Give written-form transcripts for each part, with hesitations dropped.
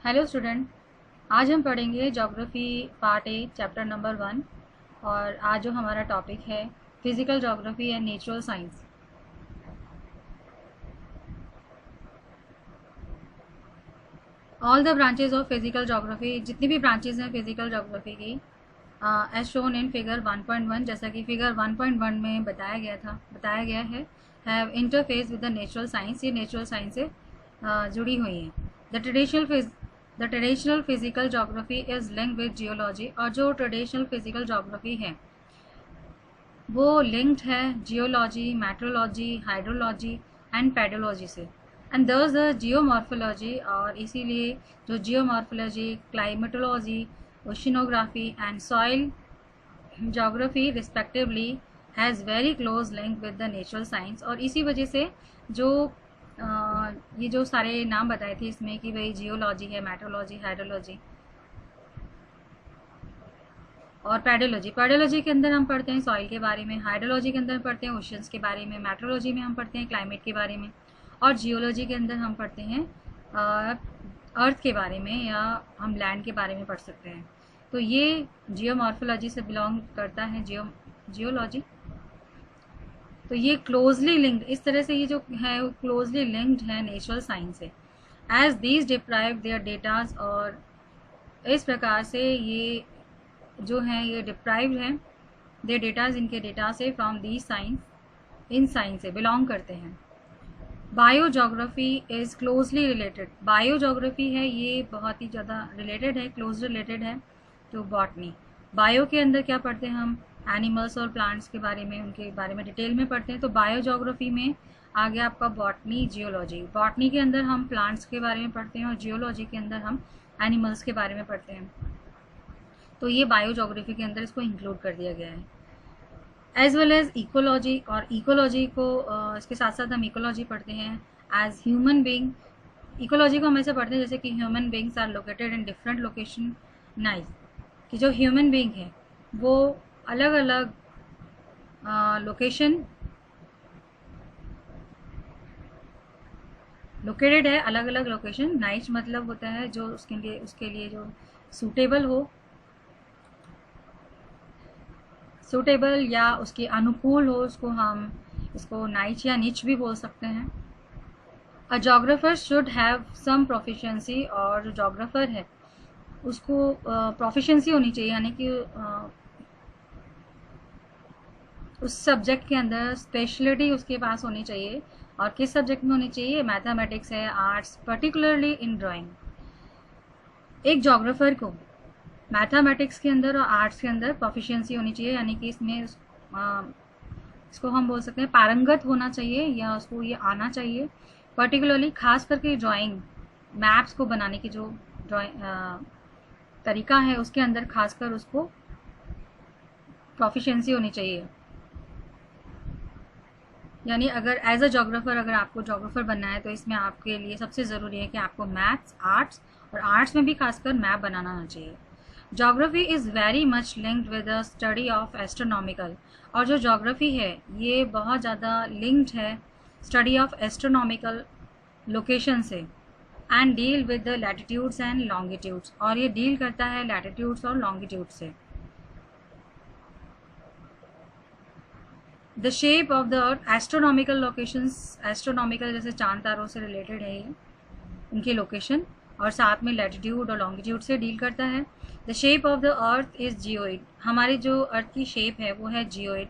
Hello student. आज हम पढ़ेंगे geography part A chapter number 1। और आज जो हमारा टॉपिक है physical geography and natural science. All the branches of physical geography, जितनी भी ब्रांचेज हैं फिजिकल ज्योग्राफी की, एज शोन इन फिगर 1.1, जैसा कि फिगर 1.1 में बताया गया है have interface with the natural science. ये नेचुरल साइंस से जुड़ी हुई हैं। The traditional physical geography is linked with geology. और जो ट्रेडिशनल फिजिकल ज्योग्राफी है वो लिंक्ड है geology, metrology, hydrology and pedology से। एंड दस द जियोमॉर्फोलॉजी, और इसीलिए जो geomorphology, climatology, oceanography and soil geography respectively has very close link with the natural science। और इसी वजह से जो ये जो सारे नाम बताए थे इसमें कि भाई जियोलॉजी है, मेट्रोलॉजी, हाइड्रोलॉजी और पेडोलॉजी। पेडोलॉजी के अंदर हम पढ़ते हैं सॉइल के बारे में, हाइड्रोलॉजी के अंदर पढ़ते हैं ओशंस के बारे में, मेट्रोलॉजी में हम पढ़ते हैं क्लाइमेट के बारे में, और जियोलॉजी के अंदर हम पढ़ते हैं अर्थ के बारे में, या हम लैंड के बारे में पढ़ सकते हैं। तो ये जियोमॉर्फोलॉजी से बिलोंग करता है, जियोलॉजी। तो ये क्लोजली लिंक्ड, इस तरह से ये जो है वो क्लोजली लिंक्ड है नेचुरल साइंस से। As these deprive their datas, और इस प्रकार से ये जो है ये डिप्राइव्ड है देयर डेटाज, इनके डेटा से, from the science, in science से बिलोंग करते हैं। Biogeography is closely related. Biogeography है ये बहुत ही ज़्यादा रिलेटेड है, क्लोज रिलेटेड है तो बॉटनी। बायो के अंदर क्या पढ़ते हैं हम? एनिमल्स और प्लांट्स के बारे में, उनके बारे में डिटेल में पढ़ते हैं। तो बायोजोग्राफी में आ गया आपका बॉटनी, जियोलॉजी। बॉटनी के अंदर हम प्लांट्स के बारे में पढ़ते हैं और जियोलॉजी के अंदर हम एनिमल्स के बारे में पढ़ते हैं। तो ये बायोजोग्राफी के अंदर इसको इंक्लूड कर दिया गया है। एज वेल एज इकोलॉजी, और इकोलॉजी को इसके साथ साथ हम इकोलॉजी पढ़ते हैं एज ह्यूमन बीइंग। इकोलॉजी को हम ऐसे पढ़ते हैं जैसे कि human beings are located in different location. Nice, कि जो ह्यूमन बीइंग है वो अलग अलग लोकेटेड है, अलग अलग लोकेशन। नाइच मतलब होता है जो उसके लिए जो सूटेबल या उसके अनुकूल हो, उसको हम इसको नाइच या निच भी बोल सकते हैं। A geographer should have some proficiency, और जो जोग्राफर है उसको प्रोफिशिएंसी होनी चाहिए, यानी कि उस सब्जेक्ट के अंदर स्पेशलिटी उसके पास होनी चाहिए। और किस सब्जेक्ट में होनी चाहिए? मैथमेटिक्स है, आर्ट्स, पर्टिकुलरली इन ड्राइंग। एक जोग्राफर को मैथमेटिक्स के अंदर और आर्ट्स के अंदर प्रोफिशिएंसी होनी चाहिए, यानी कि इसमें इसको हम बोल सकते हैं पारंगत होना चाहिए, या उसको ये आना चाहिए। पर्टिकुलरली खास करके ड्राइंग, मैप्स को बनाने की जो तरीका है उसके अंदर खासकर उसको प्रोफिशिएंसी होनी चाहिए। यानी अगर एज अ जोग्राफर, अगर आपको जोग्राफर बनना है तो इसमें आपके लिए सबसे ज़रूरी है कि आपको मैथ्स, आर्ट्स, और आर्ट्स में भी खासकर मैप बनाना आना चाहिए। Geography is very much linked with the study of astronomical. और जो जोग्राफी है ये बहुत ज़्यादा लिंक्ड है स्टडी ऑफ एस्ट्रोनॉमिकल लोकेशन से, and deal with the latitudes and longitudes. और ये डील करता है लैटिट्यूड्स और लॉन्गिट्यूड से। The shape of the earth, astronomical locations, astronomical जैसे चांद तारों से रिलेटेड है ये, उनकी लोकेशन, और साथ में लैटिट्यूड और लॉन्गिट्यूड से डील करता है। The shape of the earth is geoid. हमारी जो अर्थ की शेप है वो है geoid.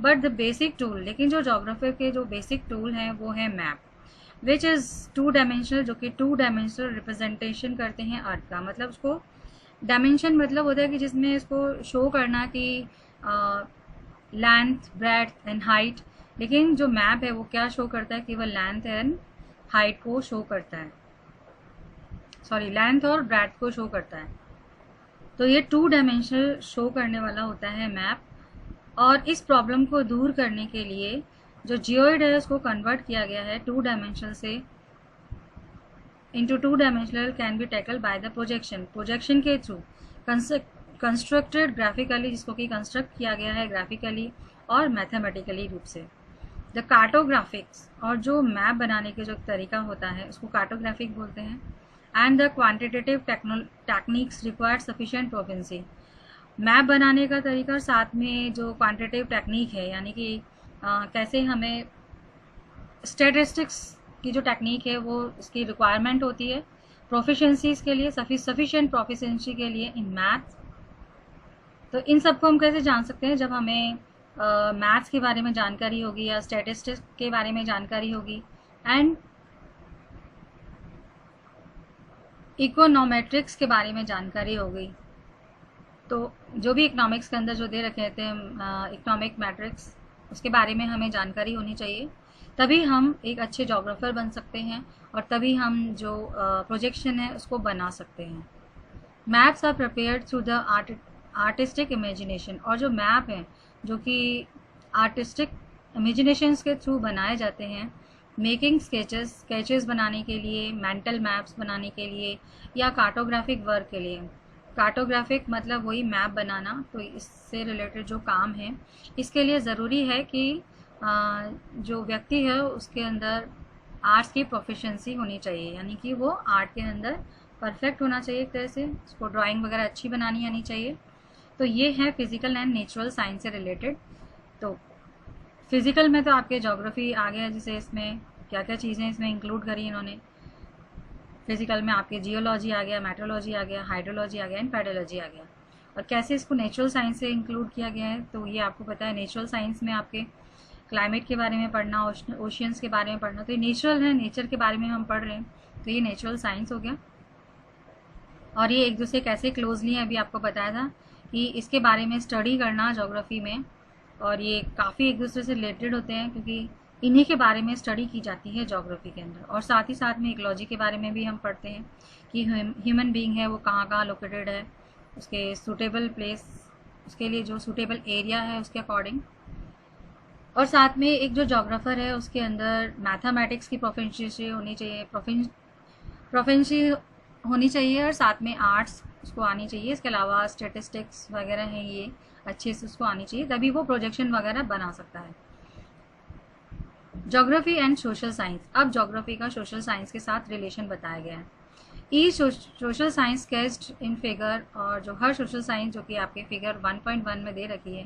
But the basic tool, लेकिन जो जोग्राफर के जो बेसिक टूल हैं वो है मैप, विच इज़ 2 डायमेंशनल, जो कि 2 डायमेंशनल रिप्रेजेंटेशन करते हैं अर्थ का। मतलब उसको डायमेंशन मतलब होता है कि जिसमें इसको शो करना कि लेंथ, ब्रेड्थ एंड हाइट। लेकिन जो मैप है वो क्या शो करता है? केवल लेंथ एंड हाइट को शो करता है, सॉरी लेंथ और ब्रेड्थ को शो करता है। तो ये 2 डायमेंशनल शो करने वाला होता है मैप। और इस प्रॉब्लम को दूर करने के लिए जो जियोइड है उसको कन्वर्ट किया गया है 2 डायमेंशनल से into 2 dimensional, can be tackle by the projection. Projection के थ्रू कंस्ट्रक्टेड ग्राफिकली, जिसको कि कंस्ट्रक्ट किया गया है ग्राफिकली और मैथमेटिकली रूप से। द कार्टोग्राफिक्स, और जो मैप बनाने के जो तरीका होता है उसको कार्टोग्राफिक बोलते हैं। And the quantitative techniques required sufficient proficiency. Map बनाने का तरीका और साथ में जो क्वांटिटेटिव टेक्निक है, यानी कि कैसे हमें स्टैटिस्टिक्स की जो टेक्निक है वो इसकी रिक्वायरमेंट होती है प्रोफिशिएंसीज के लिए, सफिशिएंट प्रोफिशिएंसी के लिए इन मैथ्स। तो इन सबको हम कैसे जान सकते हैं? जब हमें मैथ्स के बारे में जानकारी होगी या स्टैटिस्टिक्स के बारे में जानकारी होगी एंड इकोनॉमेट्रिक्स के बारे में जानकारी होगी। तो जो भी इकोनॉमिक्स के अंदर जो दे रखे थे इकोनॉमिक मैट्रिक्स, उसके बारे में हमें जानकारी होनी चाहिए, तभी हम एक अच्छे जोग्राफर बन सकते हैं और तभी हम जो प्रोजेक्शन है उसको बना सकते हैं। Maps are prepared through the artistic imagination, और जो मैप हैं जो कि आर्टिस्टिक इमेजिनेशंस के थ्रू बनाए जाते हैं, मेकिंग स्केचेस बनाने के लिए, मेंटल मैप्स बनाने के लिए या कार्टोग्राफिक वर्क के लिए। कार्टोग्राफिक मतलब वही मैप बनाना, तो इससे रिलेटेड जो काम है इसके लिए ज़रूरी है कि जो व्यक्ति है उसके अंदर आर्ट्स की प्रोफिशिएंसी होनी चाहिए, यानी कि वो आर्ट के अंदर परफेक्ट होना चाहिए एक तरह से, उसको ड्राइंग वगैरह अच्छी बनानी आनी चाहिए। तो ये है फिज़िकल एंड नेचुरल साइंस से रिलेटेड। तो फिज़िकल में तो आपके ज्योग्राफी आ गया, जिसे इसमें क्या क्या चीज़ें इसमें इंक्लूड करी इन्होंने। फिज़िकल में आपके जियोलॉजी आ गया, मेट्रोलॉजी आ गया, हाइड्रोलॉजी आ गया एंड पैडोलॉजी आ गया। और कैसे इसको नेचुरल साइंस से इंक्लूड किया गया है, तो ये आपको पता है नेचुरल साइंस में आपके क्लाइमेट के बारे में पढ़ना, ओशियंस के बारे में पढ़ना, तो ये नेचुरल है, नेचर के बारे में हम पढ़ रहे हैं, तो ये नेचुरल साइंस हो गया। और ये एक दूसरे कैसे क्लोजली है अभी आपको बताया था कि इसके बारे में स्टडी करना ज्योग्राफी में, और ये काफ़ी एक दूसरे से रिलेटेड होते हैं क्योंकि इन्हीं के बारे में स्टडी की जाती है ज्योग्राफी के अंदर। और साथ ही साथ में इकोलॉजी के बारे में भी हम पढ़ते हैं कि ह्यूमन बीइंग है वो कहाँ कहाँ लोकेटेड है, उसके सूटेबल प्लेस, उसके लिए जो सूटेबल एरिया है उसके अकॉर्डिंग। और साथ में एक जो जोग्राफर है उसके अंदर मैथमेटिक्स की प्रोफिशिएंसी होनी चाहिए, प्रोफिशिएंसी होनी चाहिए, और साथ में आर्ट्स उसको आनी चाहिए। इसके अलावा स्टैटिस्टिक्स वगैरह हैं ये अच्छे से उसको आनी चाहिए, तभी वो प्रोजेक्शन वगैरह बना सकता है। Geography and social science. अब ज्योग्राफी का सोशल साइंस के साथ रिलेशन बताया गया है। ई social science sketched in figure, और जो हर सोशल साइंस जो कि आपके फिगर 1.1 में दे रखी है,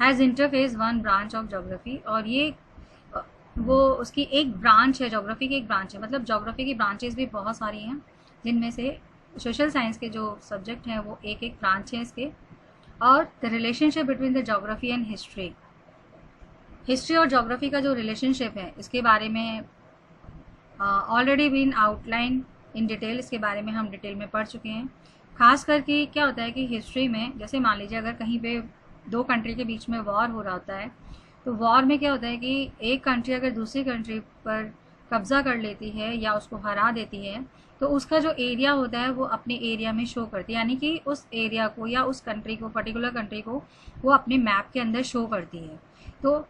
has interface one branch of geography, और ये वो उसकी एक ब्रांच है, ज्योग्राफी की एक ब्रांच है। मतलब ज्योग्राफी की ब्रांचेस भी बहुत सारी हैं, जिनमें से सोशल साइंस के जो सब्जेक्ट हैं वो एक एक ब्रांच है इसके। और the relationship between the geography and history, history और ज्योग्राफी का जो रिलेशनशिप है इसके बारे में already been outline in detail, इसके बारे में हम डिटेल में पढ़ चुके हैं। खास करके क्या होता है कि हिस्ट्री में, जैसे मान लीजिए अगर कहीं पे दो कंट्री के बीच में वॉर हो रहा होता है, तो वॉर में क्या होता है कि एक कंट्री अगर दूसरी कंट्री पर कब्जा कर लेती है या उसको हरा देती है, तो उसका जो एरिया होता है वो अपने एरिया में शो करती है, यानी कि उस एरिया को या उस कंट्री को, पर्टिकुलर कंट्री को वो अपने मैप के अंदर शो करती है। तो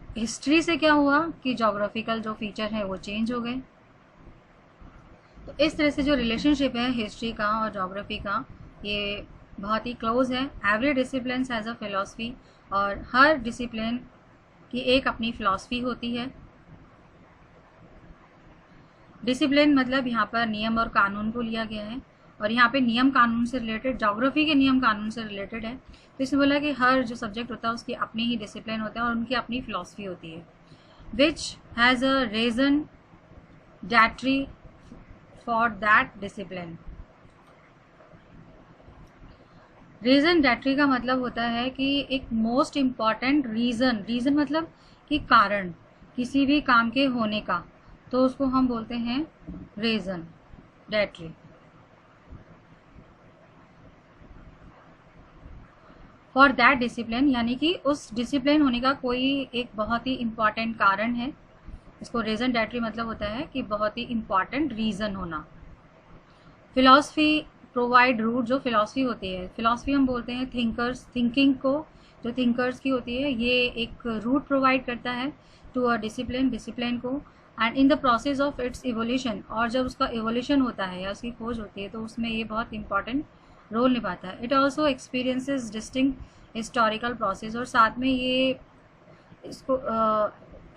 हिस्ट्री से क्या हुआ कि ज्योग्राफिकल जो फीचर है वो चेंज हो गए। तो इस तरह से जो रिलेशनशिप है हिस्ट्री का और ज्योग्राफी का, ये बहुत ही क्लोज है। Every discipline has a philosophy, और हर डिसिप्लिन की एक अपनी फिलॉसफी होती है। डिसिप्लिन मतलब यहाँ पर नियम और कानून को लिया गया है, और यहाँ पे नियम कानून से रिलेटेड, ज्योग्राफी के नियम कानून से रिलेटेड है। तो इसमें बोला कि हर जो सब्जेक्ट होता है उसकी अपनी ही डिसिप्लिन होता है और उनकी अपनी फिलॉसफी होती है। Which has a raison d'être for that discipline. Raison d'être का मतलब होता है कि एक मोस्ट इम्पॉर्टेंट रीजन, रीजन मतलब कि कारण किसी भी काम के होने का, तो उसको हम बोलते हैं reason d'être. For that discipline, यानी कि उस डिसिप्लिन होने का कोई एक बहुत ही इम्पॉर्टेंट कारण है, इसको रीजन डैटरी मतलब होता है कि बहुत ही इम्पॉर्टेंट रीजन होना। फिलॉसफी प्रोवाइड रूट, जो फिलॉसफी होती है, फिलॉसफी हम बोलते हैं थिंकर्स, थिंकिंग को जो थिंकर्स की होती है, ये एक रूट प्रोवाइड करता है टू अ डिसिप्लिन, डिसिप्लिन को। And in the process of its evolution, और जब उसका इवोल्यूशन होता है या उसकी खोज होती है, तो उसमें ये बहुत इंपॉर्टेंट रोल निभाता है। It also experiences distinct historical process, और साथ में ये इसको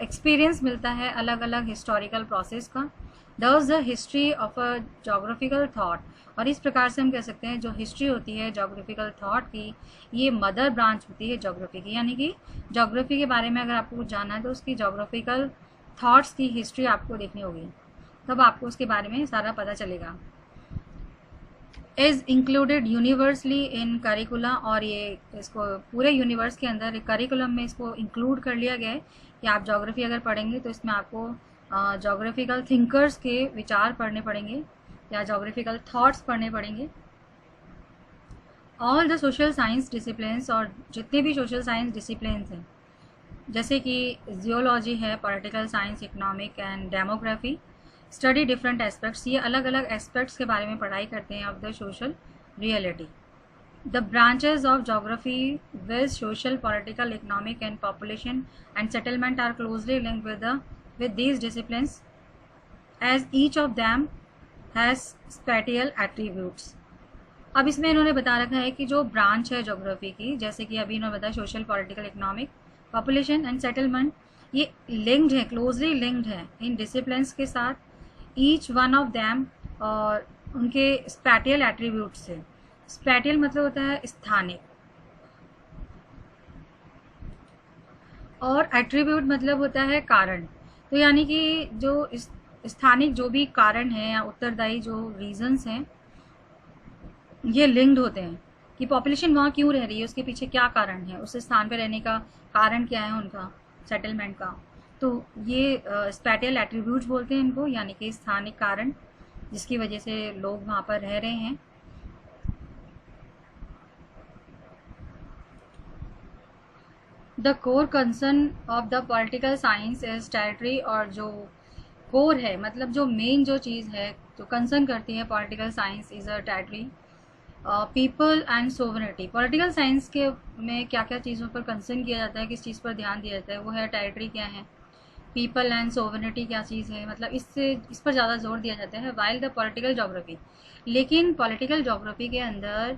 एक्सपीरियंस मिलता है अलग अलग हिस्टोरिकल प्रोसेस का। Thus the history of a geographical thought, और इस प्रकार से हम कह सकते हैं जो हिस्ट्री होती है जोग्राफिकल थाट की, ये मदर ब्रांच होती है जोग्राफी की। यानी कि जोग्राफी के बारे में अगर आपको कुछ जानना है तो उसकी जोग्राफिकल थाट्स की हिस्ट्री आपको देखनी होगी, तब आपको उसके बारे में सारा पता चलेगा। इज़ इंक्लूडेड यूनिवर्सली इन करिकुला, और ये इसको पूरे यूनिवर्स के अंदर करिकुलम में इसको इंक्लूड कर लिया गया है कि आप जोग्राफी अगर पढ़ेंगे तो इसमें आपको जोग्राफिकल थिंकर्स के विचार पढ़ने पड़ेंगे या जोग्राफिकल थॉट्स पढ़ने पड़ेंगे। All the social science disciplines, और जितने भी सोशल साइंस डिसिप्लिन्स हैं जैसे कि जियोलॉजी है, political science, economic and demography, study different aspects, ये अलग अलग एस्पेक्ट्स के बारे में पढ़ाई करते हैं of the social reality. The branches of geography with social, political, economic and population and settlement are closely linked with these disciplines as each of them has spatial attributes। अब इसमें इन्होंने बता रखा है कि जो ब्रांच है ज्योग्राफी की, जैसे कि अभी इन्होंने बताया social, political, economic, population and settlement, ये लिंक्ड है, क्लोजली लिंक्ड है इन डिसिप्लिन्स के साथ, ईच वन ऑफ दैम, और उनके स्पैटियल एट्रीब्यूट से। स्पैटियल मतलब होता है स्थानिक, और एट्रीब्यूट मतलब होता है कारण। तो यानी कि जो स्थानिक जो भी कारण है या उत्तरदायी जो रीजंस हैं, ये लिंक्ड होते हैं कि पॉपुलेशन वहाँ क्यों रह रही है, उसके पीछे क्या कारण है, उस स्थान पर रहने का कारण क्या है उनका, सेटलमेंट का। तो ये स्पैटियल एट्रीब्यूट्स बोलते हैं इनको, यानी कि स्थानिक कारण जिसकी वजह से लोग वहाँ पर रह रहे हैं। The core concern of the political science is territory, और जो कोर है मतलब जो मेन जो चीज़ है जो कंसर्न करती है political science is a territory, people and sovereignty. Political science के में क्या क्या चीज़ों पर कंसर्न किया जाता है, किस चीज़ पर ध्यान दिया जाता है, वो है टेरिटरी क्या है, पीपल एंड सोवरेनिटी क्या चीज़ है, मतलब इस पर ज़्यादा जोर दिया जाता है। वाइल द पॉलिटिकल जोग्राफी, लेकिन पॉलिटिकल जोग्राफी के अंदर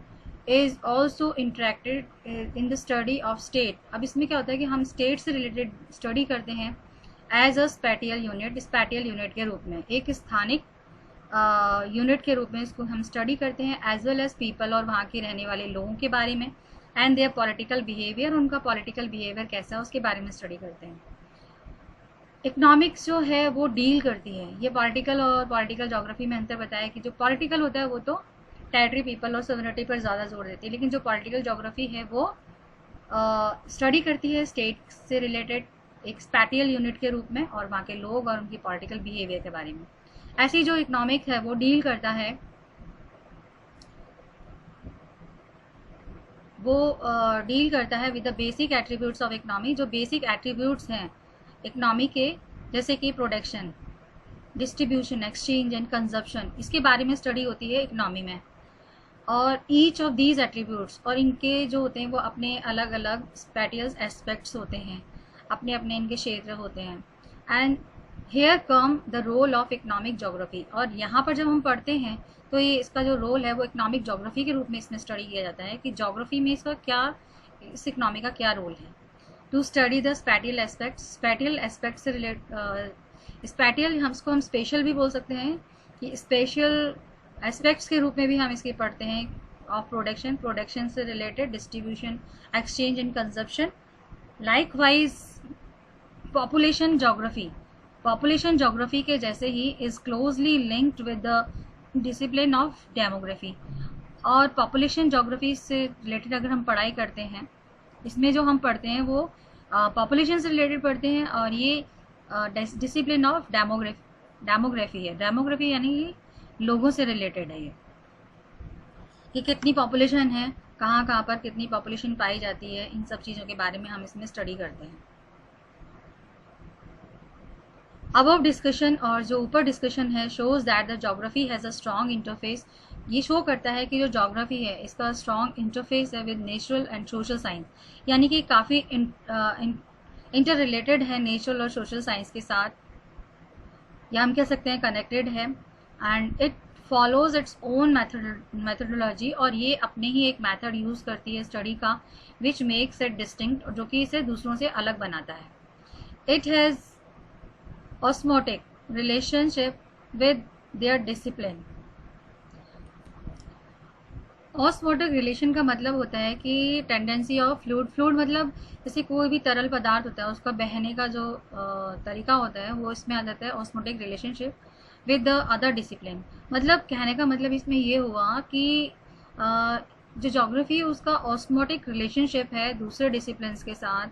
is also interacted in the study of state. अब इसमें क्या होता है कि हम स्टेट से रिलेटेड स्टडी करते हैं as a spatial unit, spatial unit के रूप में, एक स्थानिक यूनिट के रूप में इसको हम स्टडी करते हैं, एज वेल एज पीपल, और वहाँ के रहने वाले लोगों के बारे में, एंड देयर पॉलिटिकल बिहेवियर, उनका पॉलिटिकल बिहेवियर कैसा है उसके बारे में स्टडी करते हैं। इकोनॉमिक्स जो है वो डील करती है, ये पॉलिटिकल और पॉलिटिकल जोग्राफी में अंतर बताया कि जो पॉलिटिकल होता है वो तो टेरिटरी, पीपल और सोवरेनिटी पर ज़्यादा जोर देती है, लेकिन जो पॉलिटिकल जोग्राफी है वो स्टडी करती है स्टेट से रिलेटेड एक स्पैटियल यूनिट के रूप में, और वहाँ के लोग और उनकी पॉलिटिकल बिहेवियर के बारे में। ऐसी जो इकोनॉमिक है वो डील करता है, with the basic attributes of economy, जो बेसिक एट्रीब्यूट्स हैं इकोनॉमी के, जैसे कि production, distribution, exchange and consumption, इसके बारे में स्टडी होती है इकोनॉमी में। और ईच ऑफ दीज एट्रीब्यूट्स, और इनके जो होते हैं वो अपने अलग अलग स्पैटियल एस्पेक्ट्स होते हैं, अपने अपने इनके क्षेत्र होते हैं। And here come the role of economic geography, और यहाँ पर जब हम पढ़ते हैं तो ये इसका जो रोल है वो इकोनॉमिक जोग्राफी के रूप में इसमें स्टडी किया जाता है कि जोग्राफी में इसका क्या, इस इकोनॉमी का क्या रोल है। To study the spatial aspects, spatial aspect से स्पैटियल हम स्पेशल भी बोल सकते हैं कि स्पेशल एस्पेक्ट्स के रूप में भी हम इसके पढ़ते हैं, ऑफ प्रोडक्शन, प्रोडक्शन से related, distribution, exchange and consumption. Likewise population geography, population geography के जैसे he is closely linked with the discipline of demography, और पॉपुलेशन जोग्राफी से रिलेटेड अगर हम पढ़ाई करते हैं, इसमें जो हम पढ़ते हैं वो पॉपुलेशन से रिलेटेड पढ़ते हैं, और ये डिसिप्लिन ऑफ डेमोग्राफी है। डेमोग्राफी यानी लोगों से रिलेटेड है ये, कि कितनी पॉपुलेशन है, कहाँ कहाँ पर कितनी पॉपुलेशन पाई जाती है, इन सब चीज़ों के बारे में हम इसमें स्टडी करते हैं। अबव डिस्कशन, और जो ऊपर डिस्कशन है, shows that the geography has a strong interface, ये शो करता है कि जो जोग्राफी है इसका स्ट्रॉन्ग इंटरफेस है with natural and social science, यानी कि काफ़ी इंटर रिलेटेड है नेचुरल और सोशल साइंस के साथ, या हम कह सकते हैं कनेक्टेड है। And it follows its own methodology, और ये अपने ही एक मैथड यूज़ करती है स्टडी का, विच मेक्स इट डिस्टिंक्ट, जो कि इसे दूसरों से अलग बनाता है। It has osmotic relationship with their discipline. Osmotic relation का मतलब होता है कि टेंडेंसी ऑफ फ्लूइड मतलब जैसे कोई भी तरल पदार्थ होता है उसका बहने का जो तरीका होता है वो इसमें आ जाता है osmotic relationship with the other discipline. मतलब कहने का मतलब इसमें ये हुआ कि जो जोग्राफी है उसका ऑस्मोटिक रिलेशनशिप है दूसरे डिसिप्लिन्स के साथ,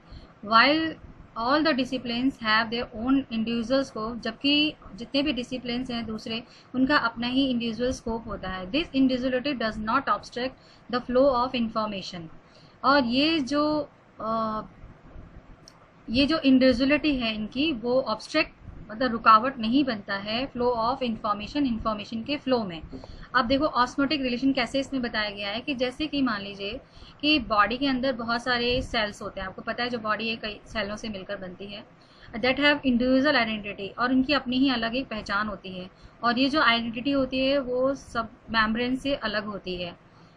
while all the disciplines have their own individual scope, जबकि जितने भी डिसिप्लिन्स हैं दूसरे उनका अपना ही इंडिविजुअल स्कोप होता है। This individuality does not obstruct the flow of information. और ये जो इंडिविजुअलिटी है इनकी वो ऑब्स्ट्रक्ट मतलब रुकावट नहीं बनता है फ्लो ऑफ इंफॉर्मेशन के फ्लो में। अब देखो ऑस्मोटिक रिलेशन कैसे इसमें बताया गया है कि जैसे कि मान लीजिए कि बॉडी के अंदर बहुत सारे सेल्स होते हैं, आपको पता है जो बॉडी है कई सेलों से मिलकर बनती है, दैट हैव इंडिविजुअल आइडेंटिटी, और उनकी अपनी ही अलग एक पहचान होती है, और ये जो आइडेंटिटी होती है वो सब मेम्ब्रेन से अलग होती है।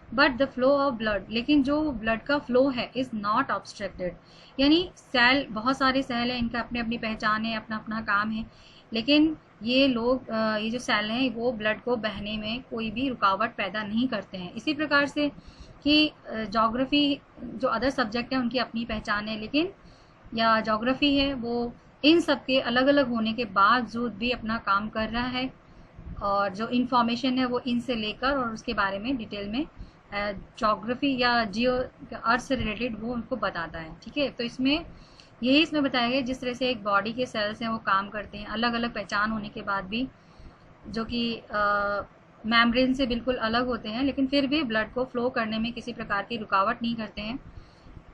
But the flow of blood, लेकिन जो ब्लड का फ्लो है इज़ नॉट ऑब्स्ट्रक्टेड, यानी सेल बहुत सारे सेल हैं, इनका अपनी अपनी पहचान है, अपना अपना काम है, लेकिन ये जो सेल हैं वो ब्लड को बहने में कोई भी रुकावट पैदा नहीं करते हैं। इसी प्रकार से कि जोग्राफी जो अदर सब्जेक्ट है उनकी अपनी पहचान है, लेकिन या जोग्राफी है वो इन सब के अलग अलग होने के बावजूद भी अपना काम कर रहा है, और जो इंफॉर्मेशन है वो इनसे लेकर और उसके बारे में डिटेल में जोग्राफी या जियो अर्थ से रिलेटेड वो उनको बताता है। ठीक है, तो इसमें बताया गया जिस तरह से एक बॉडी के सेल्स हैं वो काम करते हैं अलग अलग पहचान होने के बाद भी, जो कि मेम्ब्रेन से बिल्कुल अलग होते हैं, लेकिन फिर भी ब्लड को फ्लो करने में किसी प्रकार की रुकावट नहीं करते हैं।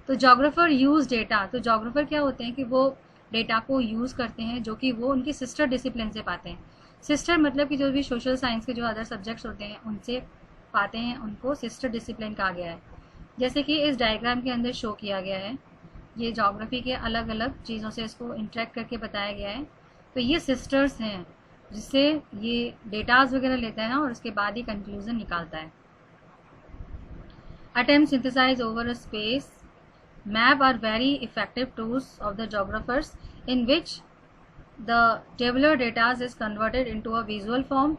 तो जोग्राफर यूज़ डेटा, तो जोग्राफर क्या होते हैं कि वो डेटा को यूज़ करते हैं जो कि वो उनकी सिस्टर डिसिप्लिन से पाते हैं। सिस्टर मतलब कि जो भी सोशल साइंस के जो अदर सब्जेक्ट्स होते हैं उनसे पाते हैं, उनको सिस्टर डिसिप्लिन कहा गया है। जैसे कि इस डायग्राम के अंदर शो किया गया है, ये जोग्राफी के अलग अलग चीज़ों से इसको इंटरेक्ट करके बताया गया है। तो ये सिस्टर्स हैं जिससे ये डेटाज वगैरह लेता है और उसके बाद ही कंक्लूजन निकालता है। Attempt synthesise over a space map are very effective tools of the geographers in which the tabular datas is converted into a visual form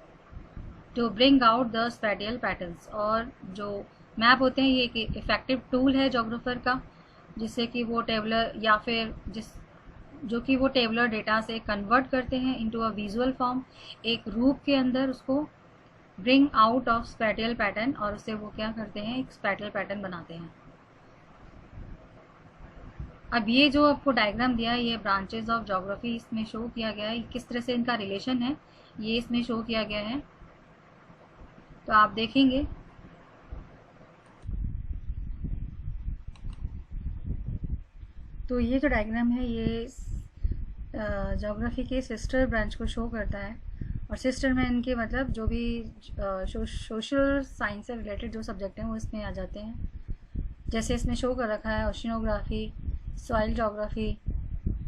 to bring out the spatial patterns. और जो map होते हैं ये एक effective tool है geographer का, जिससे कि वो टेबलर या फिर जो कि वो टेबलर डेटा से कन्वर्ट करते हैं इनटू अ विजुअल फॉर्म, एक रूप के अंदर उसको bring out of spatial pattern, और उससे वो क्या करते हैं एक स्पैटियल पैटर्न बनाते हैं। अब ये जो आपको डायग्राम दिया है ये ब्रांचेज ऑफ जोग्राफी इसमें शो किया गया है, किस तरह से इनका रिलेशन है ये इसमें शो किया गया है, तो आप देखेंगे। तो ये जो डायग्राम है ये जोग्राफी के सिस्टर ब्रांच को शो करता है, और सिस्टर में इनके मतलब जो भी सोशल साइंस से रिलेटेड जो सब्जेक्ट हैं वो इसमें आ जाते हैं। जैसे इसमें शो कर रखा है ओशिनोग्राफी, सॉइल जोग्राफी।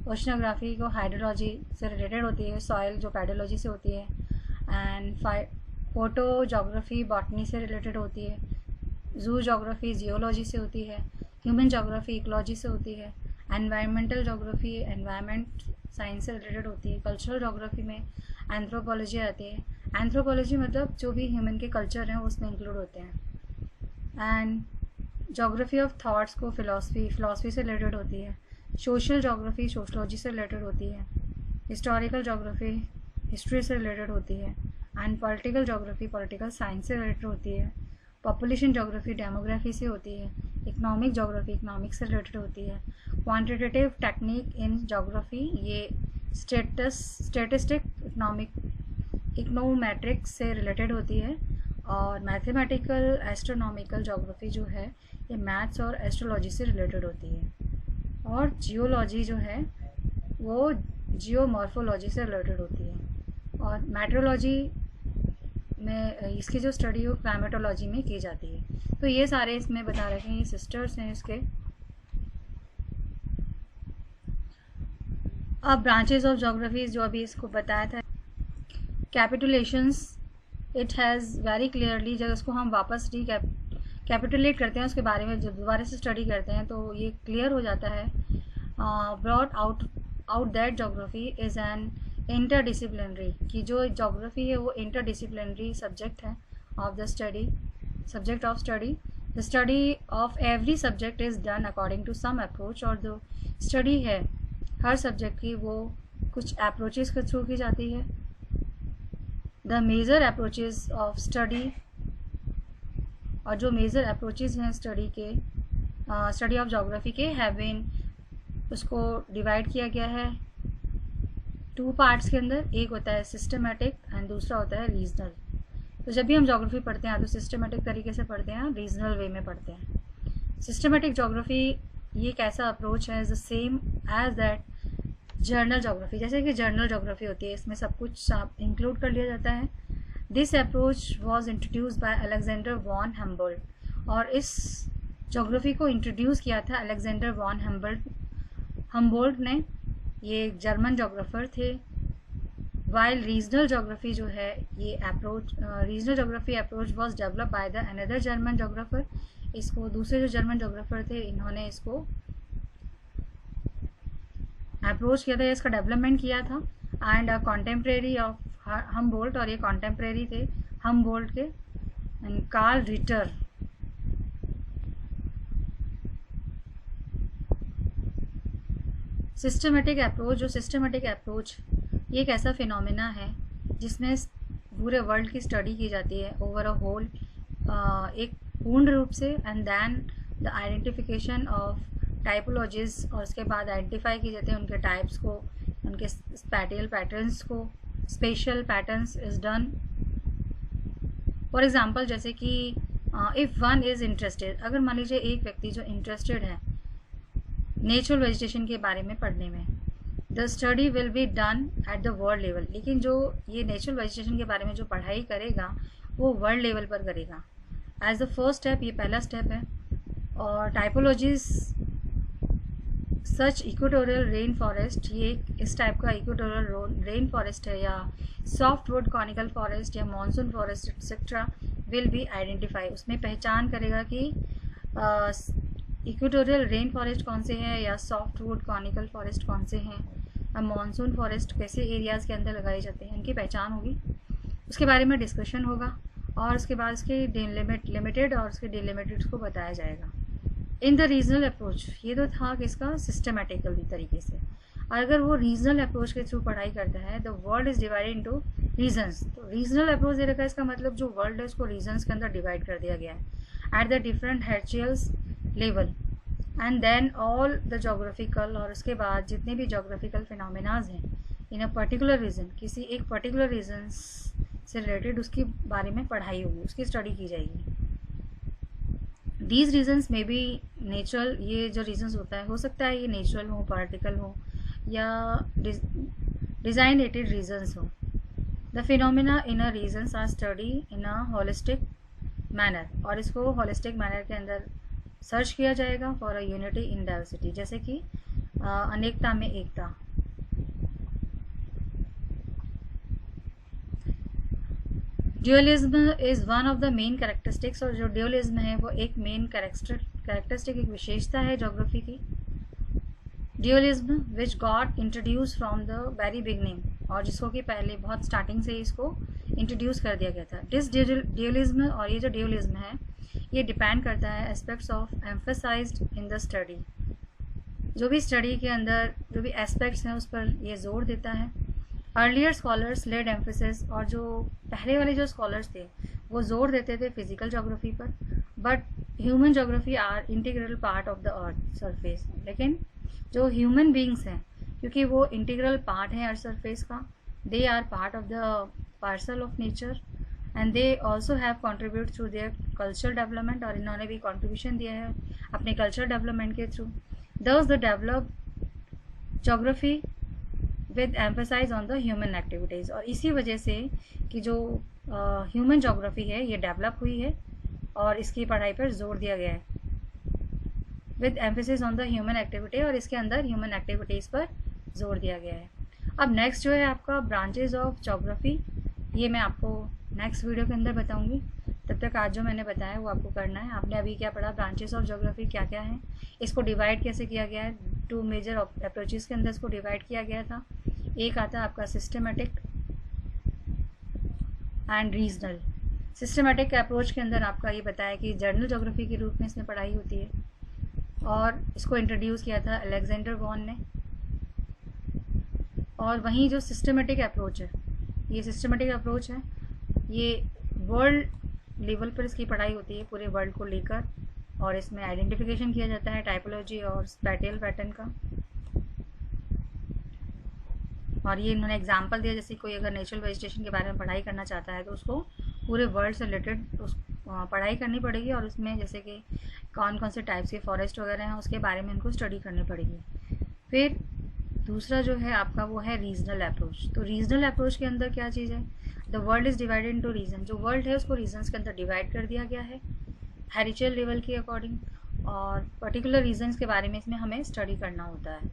ओशिनोग्राफी को हाइड्रोलॉजी से रिलेटेड होती है, सॉइल जो पैडोलॉजी से होती है, एंड फोटो जोग्राफी बॉटनी से रिलेटेड होती है, जू जोग्राफी जियोलॉजी से होती है, ह्यूमन जोग्राफी इकोलॉजी से होती है, एनवायरमेंटल जोग्राफी एनवायरनमेंट साइंस से रिलेटेड होती है, कल्चरल जोग्राफी में एंथ्रोपोलॉजी आती है। एंथ्रोपोलॉजी मतलब जो भी ह्यूमन के कल्चर हैं उसमें इंक्लूड होते हैं। एंड जोग्राफी ऑफ थॉट्स को फिलॉसफी से रिलेटेड होती है। सोशल जोग्राफी सोशलॉजी से रिलेटेड होती है। हिस्टोरिकल जोग्राफी हिस्ट्री से रिलेटेड होती है। And political geography political science से रिलेटेड होती है। पॉपुलेशन जोग्राफी डेमोग्राफी से होती है। इकोनॉमिक जोग्राफी इकोनॉमिक्स से रिलेटेड होती है। क्वांटिटेटिव टेक्निक इन जोग्राफी ये स्टेटिस्टिक इकोनोमेट्रिक्स से रिलेटेड होती है। और मैथमेटिकल एस्ट्रोनॉमिकल जोग्राफी जो है ये मैथ्स और एस्ट्रोलॉजी से रिलेटेड होती है। और जियोलॉजी जो है वो जियोमॉर्फोलॉजी से रिलेटेड होती है। और मेट्रोलॉजी में इसकी जो स्टडी हो क्लाइमेटोलॉजी में की जाती है। तो ये सारे इसमें बता रखे हैं, ये सिस्टर्स हैं इसके। अब ब्रांचेस ऑफ जोग्राफीज जो अभी इसको बताया था, कैपिटुलेशंस इट हैज़ वेरी क्लियरली, जब इसको हम वापस कैपिटुलेट करते हैं उसके बारे में जब दोबारा से स्टडी करते हैं तो ये क्लियर हो जाता है। Brought out that geography is an interdisciplinary की जो जोग्राफी है वो इंटरडिसिप्लिनरी सब्जेक्ट है of the study, subject of study. The study of every subject is done according to some approach, और जो स्टडी है हर सब्जेक्ट की वो कुछ अप्रोचेस के थ्रू की जाती है। The major approaches of study, और जो मेजर अप्रोचेस हैं स्टडी के, स्टडी ऑफ जोग्राफी के हैव बीन, उसको डिवाइड किया गया है 2 पार्ट्स के अंदर। एक होता है सिस्टमेटिक एंड दूसरा होता है रीजनल। तो जब भी हम जोग्राफी पढ़ते हैं तो सिस्टमेटिक तरीके से पढ़ते हैं, रीजनल वे में पढ़ते हैं। सिस्टमेटिक जोग्राफी ये एक ऐसा अप्रोच है, is the same as that general geography. जैसे कि जर्नल जोग्राफी होती है, इसमें सब कुछ इंक्लूड कर लिया जाता है। This approach was introduce by Alexander von Humboldt, और इस जोग्राफी को इंट्रोड्यूस किया था अलेक्जेंडर वॉन हम्बोल्ट ने। ये एक जर्मन जोग्राफर थे। वाइल रीजनल जोग्राफी जो है ये approach, regional geography approach was develop by the another German geographer. इसको दूसरे जो जर्मन जोग्राफर थे इन्होंने इसको अप्रोच किया था, इसका डेवलपमेंट किया था। एंड कॉन्टेम्प्रेरी ऑफ हम्बोल्ट, और ये कॉन्टेम्प्रेरी थे हम्बोल्ट के, and Carl Ritter. Systematic approach, जो सिस्टमेटिक अप्रोच ये एक ऐसा फिनोमेना है जिसमें पूरे वर्ल्ड की स्टडी की जाती है ओवर अ होल, एक पूर्ण रूप से, and then the identification of typologies, और उसके बाद आइडेंटिफाई किए जाते हैं उनके टाइप्स को, उनके स्पैटियल पैटर्न्स को, special patterns is done. For example जैसे कि इफ़ वन इज़ इंटरेस्टेड, अगर मान लीजिए एक व्यक्ति जो इंटरेस्टेड है नेचुरल वेजिटेशन के बारे में पढ़ने में, the study will be done at the world level. लेकिन जो ये नेचुरल वेजिटेशन के बारे में जो पढ़ाई करेगा वो वर्ल्ड लेवल पर करेगा एज द फर्स्ट स्टेप, ये पहला स्टेप है। और टाइपोलॉजीज सच इक्वेटोरियल रेन फॉरेस्ट, ये इस टाइप का इक्वेटोरियल रेन फॉरेस्ट है, या सॉफ्ट वुड कॉनिकल फॉरेस्ट, या monsoon forest etcetera will be identify. उसमें पहचान करेगा कि इक्वेटोरियल रेन फॉरेस्ट कौन से हैं, या सॉफ्ट वुड कॉनिकल फॉरेस्ट कौन से हैं, या मॉनसून फॉरेस्ट कैसे एरियाज़ के अंदर लगाए जाते हैं, इनकी पहचान होगी। उसके बारे में डिस्कशन होगा, और उसके बाद उसके लिमिटेड और उसके डिलिमिटेड को बताया जाएगा। इन द रीजनल अप्रोच, ये तो था किसका, सिस्टमेटिकल तरीके से। और अगर वो रीजनल अप्रोच के थ्रू पढ़ाई करता है, the world is divided into regions. तो रीजनल अप्रोच दे रखा है, इसका मतलब जो वर्ल्ड है उसको रीजन्स के अंदर डिवाइड कर दिया गया है at the different heritage level, and then all the geographical, और उसके बाद जितने भी जोग्राफिकल फिनोमेनाज हैं इन अ पर्टिकुलर रीजन, किसी एक पर्टिकुलर रीजन से रिलेटेड उसके बारे में पढ़ाई होगी, उसकी स्टडी की जाएगी। दीज रीजन्स में बी नेचुरल, ये जो रीजन्स होता है हो सकता है ये नेचुरल हो, पार्टिकल हो, या डिजाइनेटेड रीजन्स हो। The phenomena in a regions are study in a holistic manner, और इसको होलिस्टिक मैनर के अंदर सर्च किया जाएगा for a unity in diversity, जैसे कि अनेकता में एकता। Dualism is one of the main characteristics, और जो ड्यूअलिज्म है वो एक मेन कैरेक्टरिस्टिक, एक विशेषता है जोग्राफी की। Dualism which got introduce from the very beginning, और जिसको कि पहले बहुत स्टार्टिंग से इसको इंट्रोड्यूस कर दिया गया था। दिस ड्यूअलिज्म, और ये जो ड्यूअलिज्म है ये डिपेंड करता है aspects of emphasized in the study, जो भी स्टडी के अंदर जो भी एस्पेक्ट्स हैं उस पर ये जोर देता है। अर्लियर स्कॉलर्स लेड एम्फेसिस, और जो पहले वाले जो स्कॉलर्स थे वो जोर देते थे फिजिकल जोग्राफी पर, but human geography are integral part of the earth surface. लेकिन जो ह्यूमन बींग्स हैं, क्योंकि वो इंटीग्रल पार्ट हैं अर्थ सरफेस का, they are part of the parcel of nature, and they also have contribute through their culture development, और इन्होंने भी कॉन्ट्रीब्यूशन दिया है अपने कल्चर डेवलपमेंट के through. Thus the develop geography with emphasize on the human activities, और इसी वजह से कि जो ह्यूमन जोग्राफी है ये डेवलप हुई है और इसकी पढ़ाई पर जोर दिया गया है with emphasis on the human activity, और इसके अंदर ह्यूमन एक्टिविटीज़ पर जोर दिया गया है। अब नेक्स्ट जो है आपका ब्रांचेज ऑफ जोग्राफी, ये मैं आपको नेक्स्ट वीडियो के अंदर बताऊंगी। तब तक आज जो मैंने बताया वो आपको करना है। आपने अभी क्या पढ़ा, ब्रांचेस ऑफ ज्योग्राफी क्या क्या हैं, इसको डिवाइड कैसे किया गया है, 2 मेजर अप्रोचेस के अंदर इसको डिवाइड किया गया था। एक आता है आपका systematic and regional. Systematic approach के अंदर आपका ये बताया कि जर्नल ज्योग्राफी के रूप में इसमें पढ़ाई होती है, और इसको इंट्रोड्यूस किया था अलेक्जेंडर वॉन ने। और वहीं जो सिस्टमेटिक अप्रोच है, ये सिस्टमेटिक अप्रोच है, ये वर्ल्ड लेवल पर इसकी पढ़ाई होती है, पूरे वर्ल्ड को लेकर, और इसमें आइडेंटिफिकेशन किया जाता है टाइपोलॉजी और स्पैटियल पैटर्न का। और ये इन्होंने एग्जांपल दिया, जैसे कोई अगर नेचुरल वेजिटेशन के बारे में पढ़ाई करना चाहता है तो उसको पूरे वर्ल्ड से रिलेटेड उस पढ़ाई करनी पड़ेगी, और उसमें जैसे कि कौन कौन से टाइप्स के फॉरेस्ट वगैरह हैं उसके बारे में इनको स्टडी करनी पड़ेगी। फिर दूसरा जो है आपका वो है रीजनल अप्रोच। तो रीजनल अप्रोच के अंदर क्या चीज़ है, the world is divided into region. जो वर्ल्ड है उसको रीजन्स के अंदर डिवाइड कर दिया गया है हेरिटेज लेवल के अकॉर्डिंग, और पर्टिकुलर रीजन्स के बारे में इसमें हमें स्टडी करना होता है।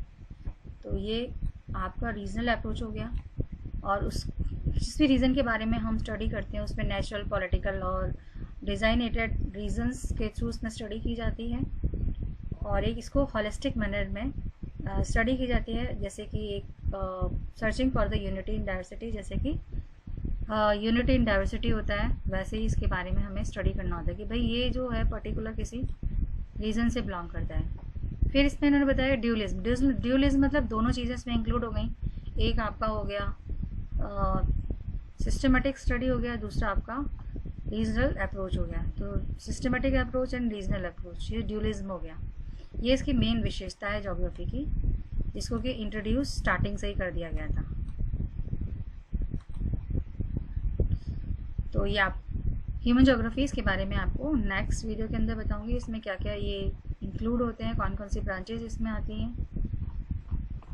तो ये आपका रीजनल अप्रोच हो गया। और उस जिस भी रीज़न के बारे में हम स्टडी करते हैं उसमें नेचुरल, पॉलिटिकल और डिज़ाइनेटेड रीजन्स के थ्रू उसमें स्टडी की जाती है, और एक इसको हॉलिस्टिक मैनर में स्टडी की जाती है, जैसे कि एक searching for the unity in diversity, जैसे कि यूनिटी इन डाइवर्सिटी होता है, वैसे ही इसके बारे में हमें स्टडी करना होता है कि भाई ये जो है पर्टिकुलर किसी रीजन से बिलोंग करता है। फिर इसमें इन्होंने बताया ड्यूलिज्म। ड्यूलिज्म मतलब दोनों चीज़ें इसमें इंक्लूड हो गई। एक आपका हो गया सिस्टमेटिक स्टडी हो गया, दूसरा आपका रीजनल अप्रोच हो गया। तो systematic approach and regional approach, ये ड्यूलिज्म हो गया। ये इसकी मेन विशेषता है ज्योग्राफी की, जिसको कि इंट्रोड्यूस स्टार्टिंग से ही कर दिया गया था। तो ये आप ह्यूमन ज्योग्राफी, इसके बारे में आपको नेक्स्ट वीडियो के अंदर बताऊंगी, इसमें क्या क्या ये इंक्लूड होते हैं, कौन कौन सी ब्रांचेज इसमें आती हैं।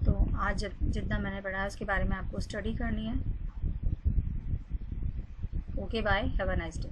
तो आज जितना मैंने पढ़ा है उसके बारे में आपको स्टडी करनी है। Okay bye, have a nice day.